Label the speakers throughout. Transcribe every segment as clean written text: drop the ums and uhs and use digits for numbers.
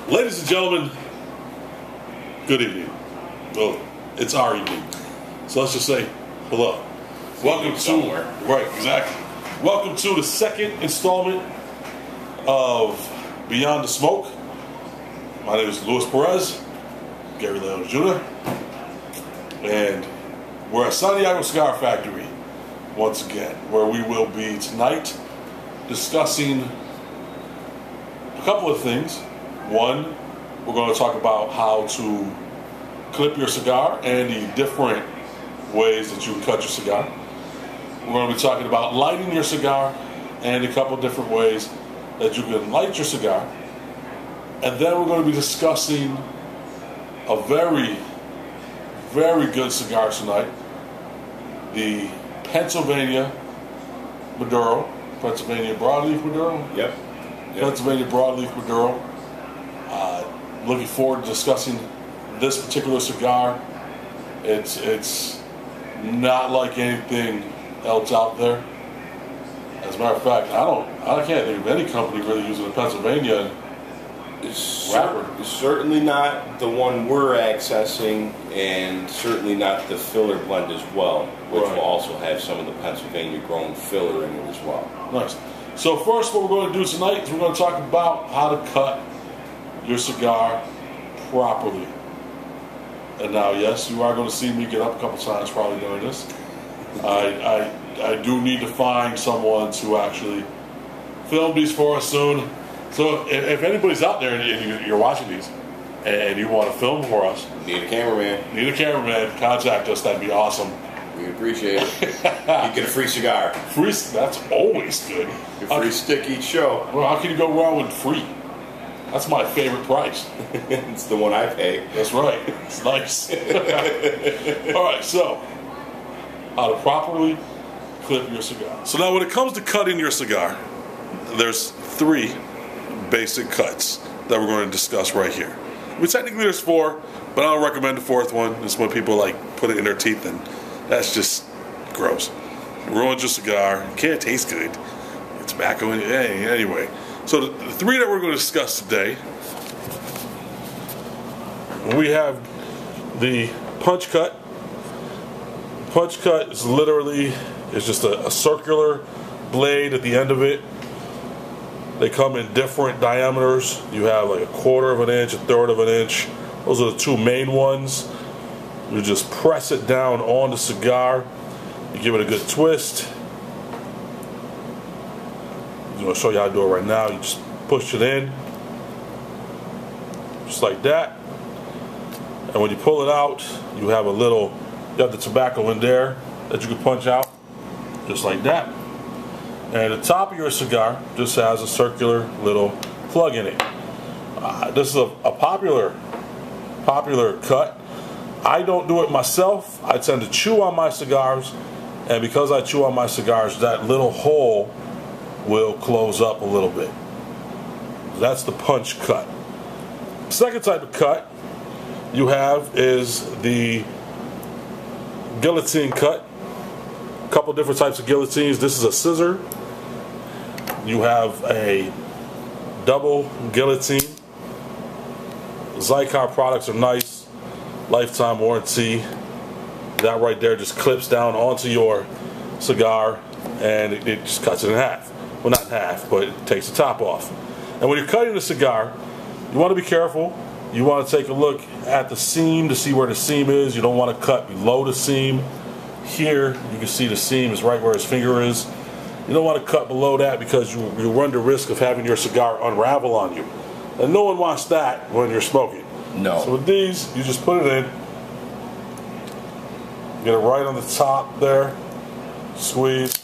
Speaker 1: Ladies and gentlemen, good evening. Well, it's our evening. So let's just say hello. Welcome to
Speaker 2: somewhere.
Speaker 1: Right, exactly. Welcome to the second installment of Beyond the Smoke. My name is Luis Perez, Gary Leon Jr. And we're at Santiago Cigar Factory once again, where we will be tonight discussing a couple of things. One, we're going to talk about how to clip your cigar and the different ways that you can cut your cigar. We're going to be talking about lighting your cigar and a couple of different ways that you can light your cigar. And then we're going to be discussing a very, very good cigar tonight, the Pennsylvania Maduro, Pennsylvania Broadleaf Maduro.
Speaker 2: Yep.
Speaker 1: Pennsylvania Broadleaf Maduro. Looking forward to discussing this particular cigar. It's not like anything else out there. As a matter of fact, I can't think of any company really using a Pennsylvania wrapper.
Speaker 2: It's certainly not the one we're accessing, and certainly not the filler blend as well, which will also have some of the Pennsylvania grown filler in it as well.
Speaker 1: Nice. So first, what we're going to do tonight is we're going to talk about how to cut your cigar properly. And now, yes, you are going to see me get up a couple times probably during this. I do need to find someone to actually film these for us soon. So if anybody's out there and you're watching these and you want to film for us,
Speaker 2: Need a cameraman,
Speaker 1: contact us. That'd be awesome.
Speaker 2: we appreciate it. You get a free cigar,
Speaker 1: Free, that's always good.
Speaker 2: a free stick each show.
Speaker 1: Well, how can you go wrong with free? That's my favorite price.
Speaker 2: It's the one I pay.
Speaker 1: That's right. It's nice. All right, so how to properly clip your cigar. So now when it comes to cutting your cigar, there's three basic cuts that we're going to discuss right here. I mean, technically there's four, but I don't recommend the fourth one. It's when people like put it in their teeth, and that's just gross. It ruins your cigar. It can't taste good. It's tobacco in it. Anyway. So the three that we're going to discuss today, we have the punch cut. Punch cut is literally just a circular blade at the end of it. They come in different diameters. You have like 1/4 of an inch, 1/3 of an inch. Those are the two main ones. You just press it down on the cigar. You give it a good twist. I'm going to show you how to do it right now. You just push it in, just like that. And when you pull it out, you have the tobacco in there that you can punch out, just like that. And the top of your cigar just has a circular little plug in it. This is a popular cut. I don't do it myself. I tend to chew on my cigars, and because I chew on my cigars, that little hole will close up a little bit. That's the punch cut. Second type of cut you have is the guillotine cut. A couple different types of guillotines. This is a scissor. You have a double guillotine. Cigar products are nice. Lifetime warranty. That right there just clips down onto your cigar, and it just cuts it in half. Well, not in half, but it takes the top off. And when you're cutting the cigar, you want to be careful. You want to take a look at the seam to see where the seam is. You don't want to cut below the seam. Here, you can see the seam is right where his finger is. You don't want to cut below that because you run the risk of having your cigar unravel on you. And no one wants that when you're smoking.
Speaker 2: No.
Speaker 1: So with these, you just put it in. Get it right on the top there. Squeeze.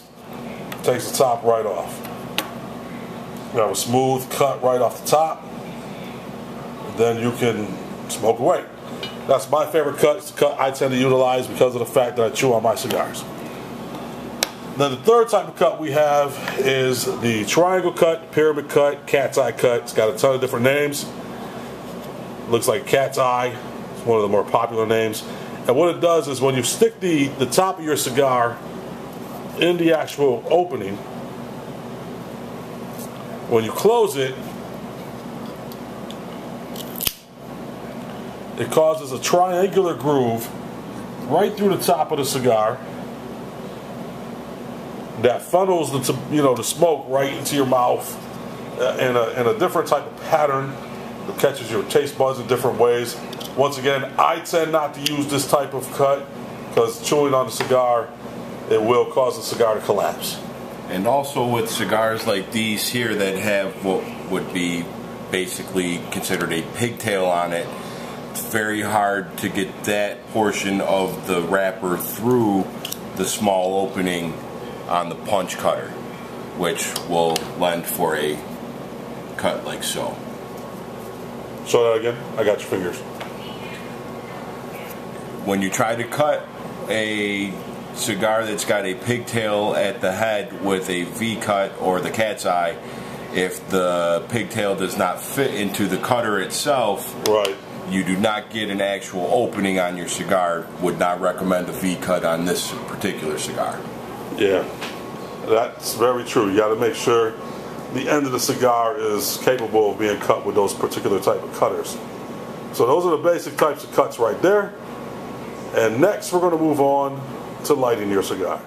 Speaker 1: Takes the top right off. You have a smooth cut right off the top. Then you can smoke away. That's my favorite cut. It's the cut I tend to utilize because of the fact that I chew on my cigars. Then the third type of cut we have is the triangle cut, pyramid cut, cat's eye cut. It's got a ton of different names. Looks like cat's eye. It's one of the more popular names. And what it does is when you stick the top of your cigar in the actual opening, when you close it, it causes a triangular groove right through the top of the cigar that funnels the smoke right into your mouth in a different type of pattern that catches your taste buds in different ways. Once again, I tend not to use this type of cut because chewing on the cigar, it will cause the cigar to collapse.
Speaker 2: And also with cigars like these here that have what would be basically considered a pigtail on it, it's very hard to get that portion of the wrapper through the small opening on the punch cutter, which will lend for a cut like so.
Speaker 1: Show that again. I got your fingers.
Speaker 2: When you try to cut a cigar that's got a pigtail at the head with a V cut or the cat's eye, if the pigtail does not fit into the cutter itself,
Speaker 1: right,
Speaker 2: you do not get an actual opening on your cigar. Would not recommend a V cut on this particular cigar.
Speaker 1: Yeah, that's very true. You got to make sure the end of the cigar is capable of being cut with those particular type of cutters. So those are the basic types of cuts right there. And next we're going to move on to lighting your cigar.